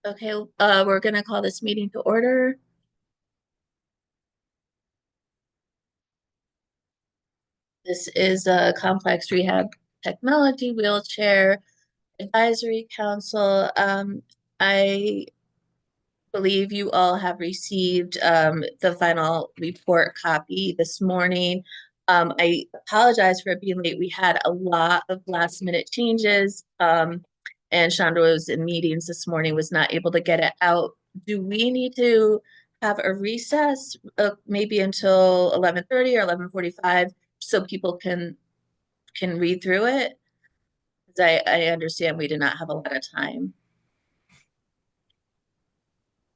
Okay, we're gonna call this meeting to order. This is a complex rehab technology wheelchair advisory council. I believe you all have received the final report copy this morning. I apologize for it being late. We had a lot of last minute changes. And Chandra was in meetings this morning, was not able to get it out. Do we need to have a recess, maybe until 11:30 or 11:45, so people can read through it? 'Cause I understand we did not have a lot of time.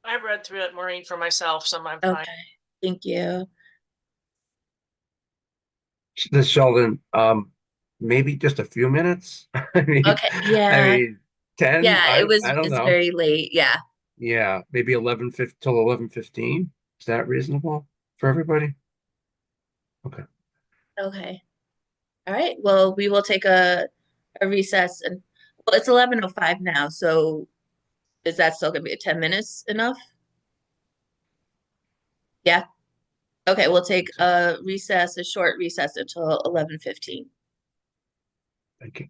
I read through it, Maureen, for myself, so I'm fine. Okay, thank you. This Sheldon, maybe just a few minutes. I mean, Okay, I yeah, mean, 10, yeah, I don't it's know. very late. Yeah. Yeah, maybe 11:50 till 11:15. Is that reasonable for everybody? Okay. Okay. All right. Well, we will take a recess and well, it's 11:05 now, so is that still gonna be 10 minutes enough? Yeah. Okay, we'll take a recess, a short recess until 11:15. Thank you.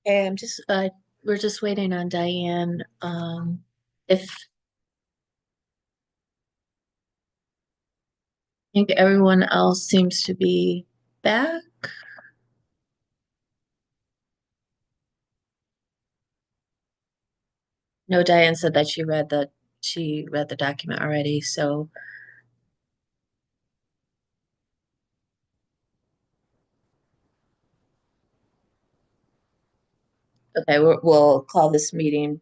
Okay, we're just waiting on Diane. If I think everyone else seems to be back. No, Diane said that she read the document already, so okay, we'll call this meeting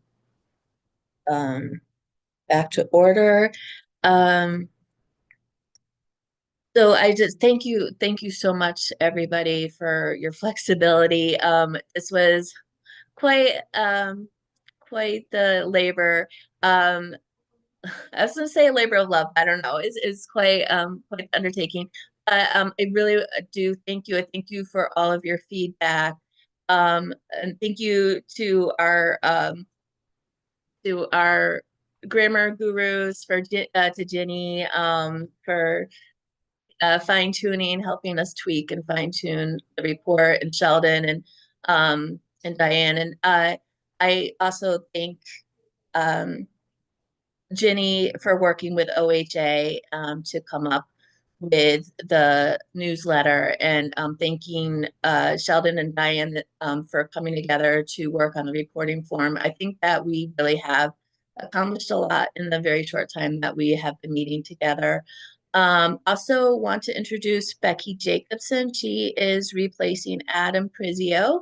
back to order. Um, so I just thank you so much, everybody, for your flexibility. This was quite quite the labor. Um, I was gonna say a labor of love. I don't know. It's quite undertaking. I really do thank you. I thank you for all of your feedback. And thank you to our grammar gurus to Jenny for fine tuning, helping us tweak and fine tune the report, and Sheldon and Diane. And I also thank um, Jenny for working with OHA to come up with the newsletter, and thanking Sheldon and Diane for coming together to work on the reporting form. I think that we really have accomplished a lot in the very short time that we have been meeting together. Also want to introduce Becky Jacobson. She is replacing Adam Prizio.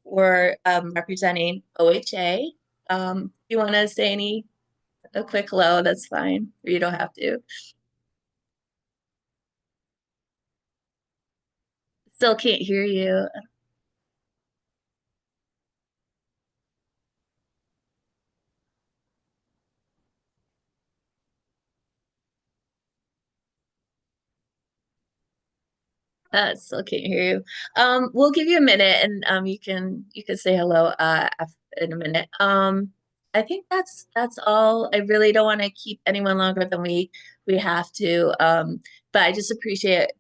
We're representing OHA. You want to say a quick hello? That's fine. Or you don't have to. Still can't hear you. Still can't hear you. We'll give you a minute, and you can say hello in a minute. I think that's all. I really don't want to keep anyone longer than we have to. But I just appreciate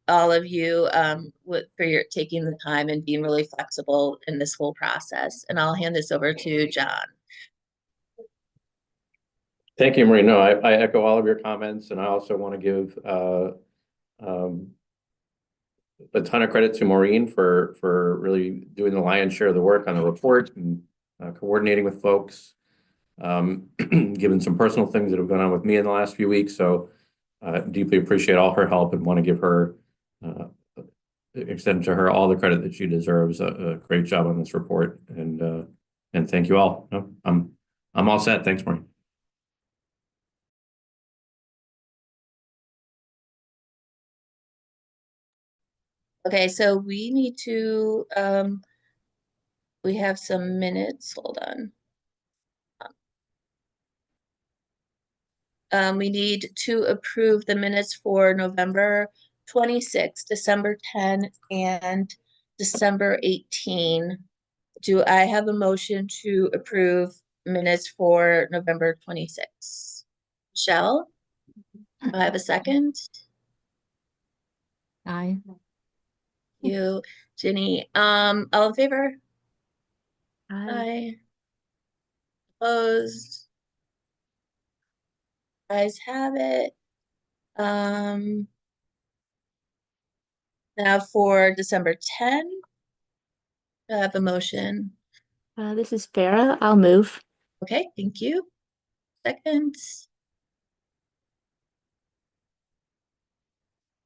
all of you for your taking the time and being really flexible in this whole process. And I'll hand this over to John. Thank you, Marie. No, I echo all of your comments, and I also want to give a ton of credit to Maureen for really doing the lion's share of the work on the report and coordinating with folks, given some personal things that have gone on with me in the last few weeks. So deeply appreciate all her help and want to give her extend to her all the credit that she deserves. A great job on this report, and thank you all. No, I'm all set. Thanks, Maureen. Okay, so we have some minutes. Hold on. We need to approve the minutes for November 26, December 10, and December 18. Do I have a motion to approve minutes for November 26? Michelle, do I have a second? Aye. You, Jenny, all in favor? Aye. Aye. Opposed? Guys have it. Now for December 10, I have a motion. This is Farah. I'll move. Okay, thank you. Second.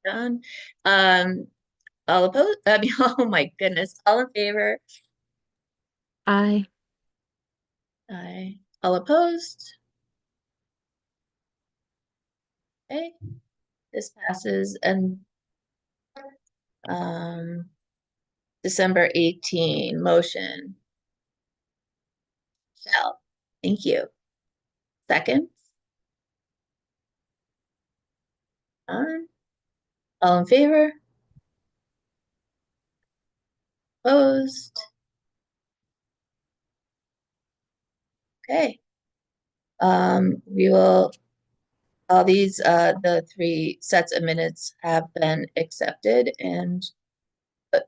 Done. All opposed? I mean, oh my goodness. All in favor? Aye. Aye. All opposed? Okay, this passes. And um December 18 motion. Shall. Thank you. Second. Done. All in favor? Opposed? Okay. We will, all these, the 3 sets of minutes have been accepted and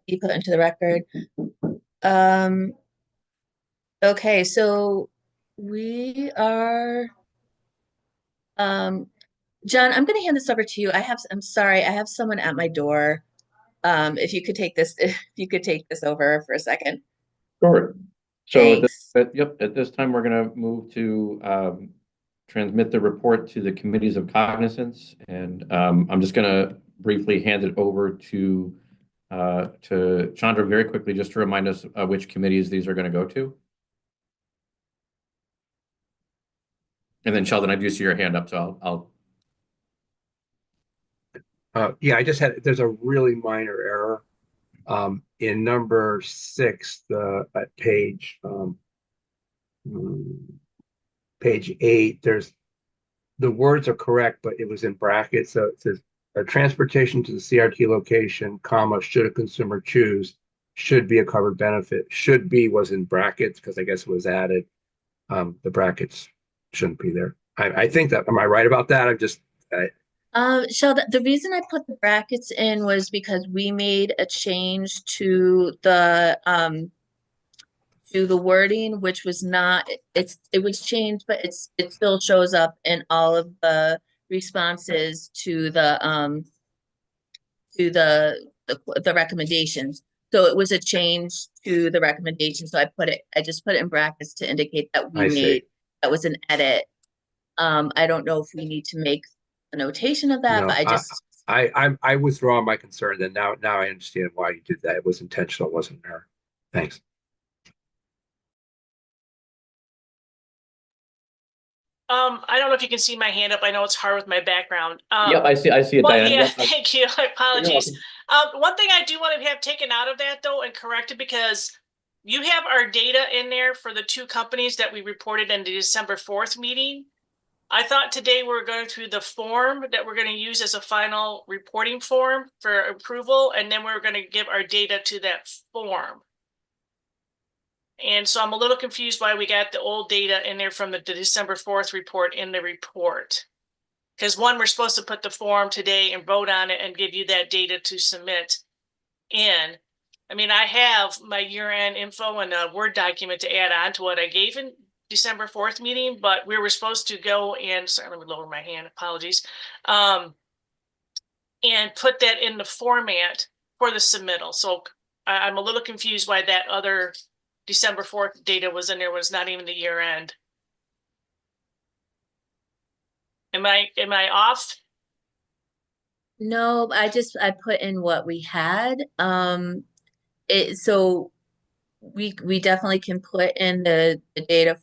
be put into the record. Um, okay, so we are, um, John, I'm gonna hand this over to you. I'm sorry, I have someone at my door. If you could take this, if you could take this over for a second. Sure. So Thanks. at this time, we're going to move to transmit the report to the committees of cognizance. And I'm just going to briefly hand it over to Chandra very quickly, just to remind us which committees these are going to go to. And then Sheldon, I do see your hand up, so Yeah, there's a really minor error. In number 6, at page 8, the words are correct, but it was in brackets. So it says, transportation to the CRT location, comma, should a consumer choose, should be a covered benefit. Should be was in brackets because I guess it was added. The brackets shouldn't be there. I think that, am I right about that? Sheldon, the reason I put the brackets in was because we made a change to the wording, which was not, it was changed, but it still shows up in all of the responses to the recommendations. So it was a change to the recommendation. So I just put it in brackets to indicate that I see. that was an edit. I don't know if we need to make a notation of that, but No, I withdraw my concern. Then now I understand why you did that. It was intentional, it wasn't an error. Thanks. I don't know if you can see my hand up. I know it's hard with my background. yep, I see it, Well, Diane. yeah, Yep, thank you. Apologies. One thing I do want to have taken out of that though and corrected, because you have our data in there for the 2 companies that we reported in the December 4th meeting. I thought today we were going through the form that we're going to use as a final reporting form for approval, and then we're going to give our data to that form. And so I'm a little confused why we got the old data in there from the December 4th report in the report. Because one, we're supposed to put the form today and vote on it and give you that data to submit in. I mean, I have my year-end info and a Word document to add on to what I gave in December 4th meeting, but we were supposed to go and, sorry, let me lower my hand, apologies, and put that in the format for the submittal. So I'm a little confused why that other December 4th data was in there, was not even the year end. Am I off? no, I put in what we had. So we definitely can put in the data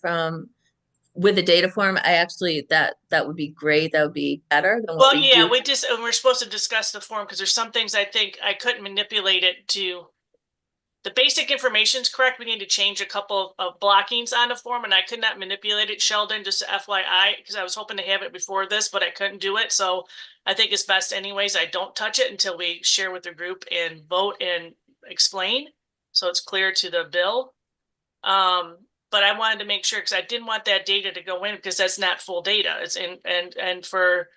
with the data form. I actually that would be great. That would be better than what Well, we yeah, do. we're supposed to discuss the form because there's some things I think I couldn't manipulate it to. The basic information is correct. We need to change a couple of blockings on the form, and I could not manipulate it, Sheldon, just FYI, because I was hoping to have it before this, but I couldn't do it. So I think it's best anyways, I don't touch it until we share with the group and vote and explain. So it's clear to the bill. But I wanted to make sure, because I didn't want that data to go in, because that's not full data. It's in, and for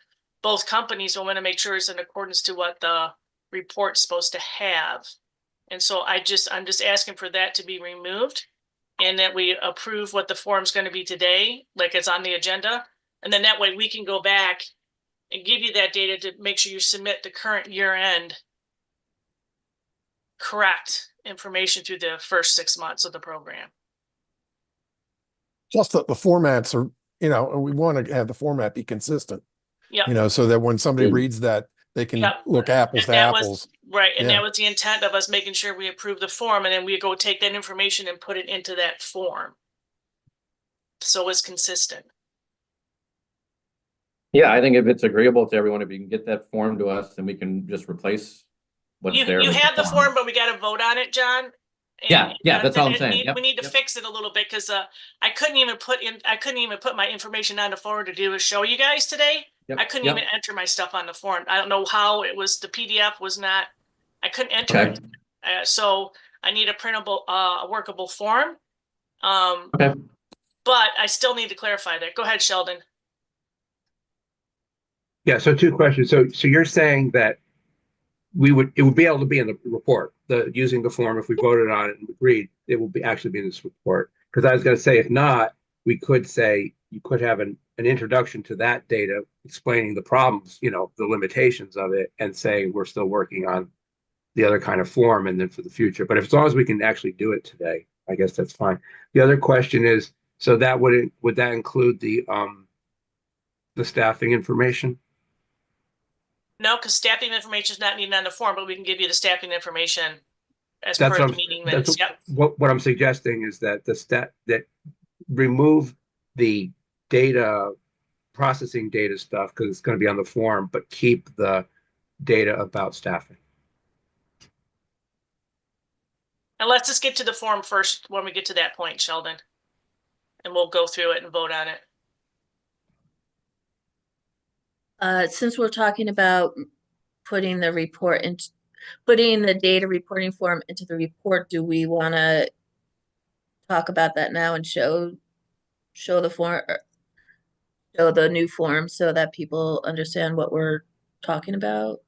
both companies, I want to make sure it's in accordance to what the report's supposed to have. And so I'm just asking for that to be removed, and that we approve what the form's going to be today, like it's on the agenda. And then that way we can go back and give you that data to make sure you submit the current year end correct information through the first 6 months of the program. Just the formats are, we want to have the format be consistent, Yeah. so that when somebody Good. reads that, they can Yep. look apples And to that was apples. right. And Yeah. that was the intent of us making sure we approve the form, and then we go take that information and put it into that form. So it's consistent. yeah, I think if it's agreeable to everyone, if you can get that form to us, then we can just replace what's You there. you with have the form, but we got to vote on it, John. Yeah, that's all I'm saying. Yep, We need to yep. fix it a little bit, because I couldn't even put my information on the form to do a show you guys today. Yep, I couldn't yep. even enter my stuff on the form. I don't know how it was. The PDF was not. I couldn't enter Okay. it. So I need a printable, a workable form. Okay. But I still need to clarify that. Go ahead, Sheldon. Yeah, so 2 questions. So you're saying that it would be able to be in the report, using the form, if we voted on it and agreed, it will be actually be in this report. Because I was going to say, if not, we could say you could have an introduction to that data explaining the problems, the limitations of it, and say we're still working on the other kind of form and then for the future. But if, as long as we can actually do it today, I guess that's fine. The other question is, so that would that include the staffing information? No, because staffing information is not needed on the form, but we can give you the staffing information as That's per what the I'm, meeting that's minutes. Yep. what I'm suggesting is that that remove the data processing data stuff because it's going to be on the form, but keep the data about staffing. And let's just get to the form first when we get to that point, Sheldon. And we'll go through it and vote on it. Since we're talking about putting the putting the data reporting form into the report, do we want to talk about that now and show the form, show the new form so that people understand what we're talking about?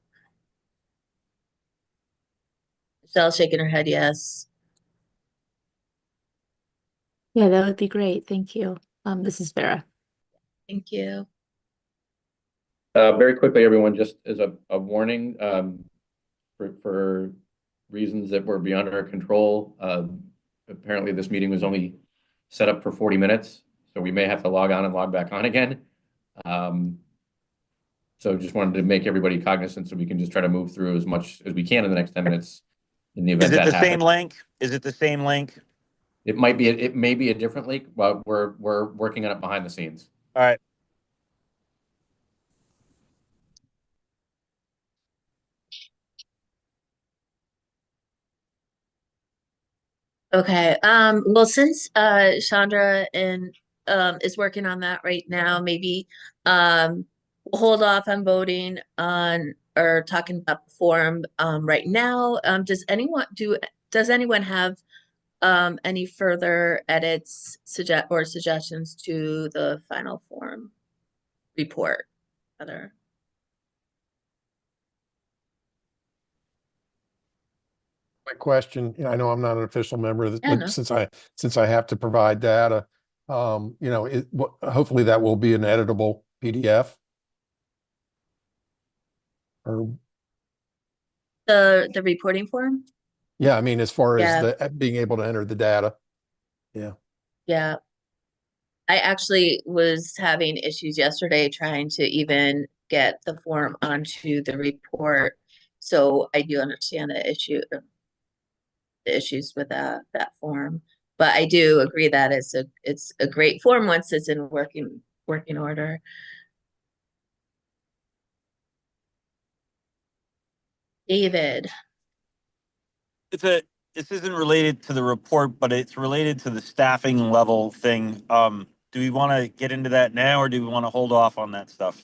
Michelle's shaking her head, yes. Yeah, that would be great. Thank you. This is Vera. Thank you. Very quickly, everyone, just as a warning, for reasons that were beyond our control, apparently this meeting was only set up for 40 minutes, so we may have to log on and log back on again. So just wanted to make everybody cognizant so we can just try to move through as much as we can in the next 10 minutes in the event Is it that the happens. same link? Is it the same link? It may be a different link, but we're working on it behind the scenes. All right. Okay, well, since Chandra is working on that right now, maybe we'll hold off on voting on or talking about the form right now. Does anyone have any further edits suggestions to the final form report? Other My question, I know I'm not an official member of this, Yeah, but no. since I have to provide data, hopefully that will be an editable PDF. Or The reporting form? yeah, I mean, as far as Yeah. the being able to enter the data. Yeah. Yeah. I actually was having issues yesterday trying to even get the form onto the report. So I do understand the issues with that form. But I do agree that it's a great form once it's in working order. David, This isn't related to the report, but it's related to the staffing level thing. Do we want to get into that now or do we want to hold off on that stuff?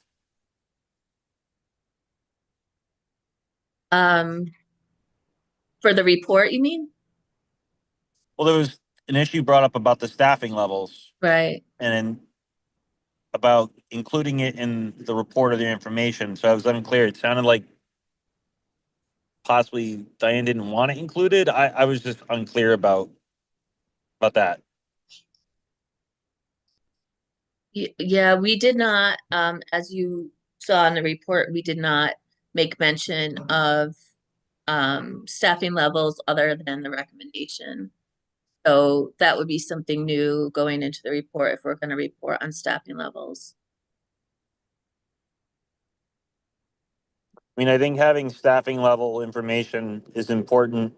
um, for the report, you mean? Well, there was an issue brought up about the staffing levels Right. and then about including it in the report or the information. So I was unclear. It sounded like possibly Diane didn't want it included. I was just unclear about that. Yeah, we did not, as you saw in the report, we did not make mention of staffing levels other than the recommendation. So that would be something new going into the report if we're going to report on staffing levels. I mean, I think having staffing level information is important.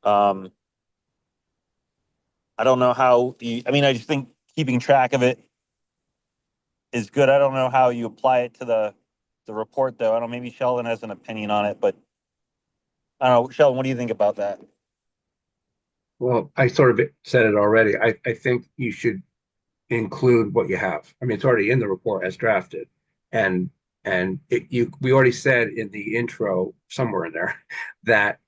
I don't know how I just think keeping track of it is good. I don't know how you apply it to the report though. I don't know, maybe Sheldon has an opinion on it, but I don't know. Sheldon, what do you think about that? Well, I sort of said it already. I think you should include what you have. I mean, it's already in the report as drafted, and we already said in the intro somewhere in there that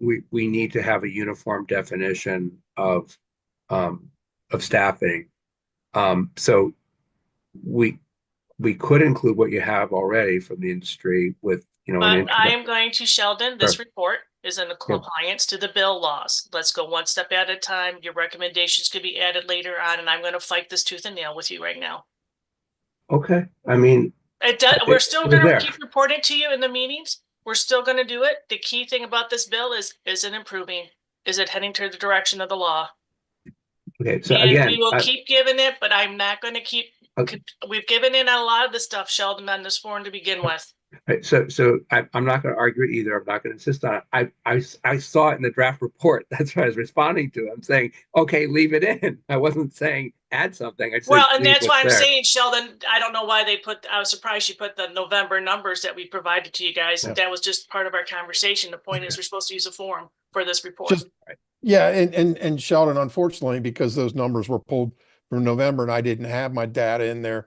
we need to have a uniform definition of staffing. So we we could include what you have already from the industry with, you know, an But I introduction. am going to, Sheldon, this Sure. report is in compliance to the bill laws. Let's go one step at a time. Your recommendations could be added later on, and I'm going to fight this tooth and nail with you right now. Okay, I mean, We're still it was going to there. keep reporting to you in the meetings. We're still going to do it. The key thing about this bill is it improving? Is it heading to the direction of the law? Okay, so And again, we will keep giving it, but I'm not going to keep. We've given in on a lot of the stuff, Sheldon, on this forum to begin with. right, I'm not going to argue it either. I'm not going to insist on it. I saw it in the draft report. That's what I was responding to. I'm saying, okay, leave it in. I wasn't saying add something. I said, Well, and leave that's why what's I'm there. saying, Sheldon, I don't know why they put, I was surprised you put the November numbers that we provided to you guys. Yeah. That was just part of our conversation. The point is we're supposed to use a form for this report. Just, yeah, and Sheldon, unfortunately, because those numbers were pulled from November and I didn't have my data in there,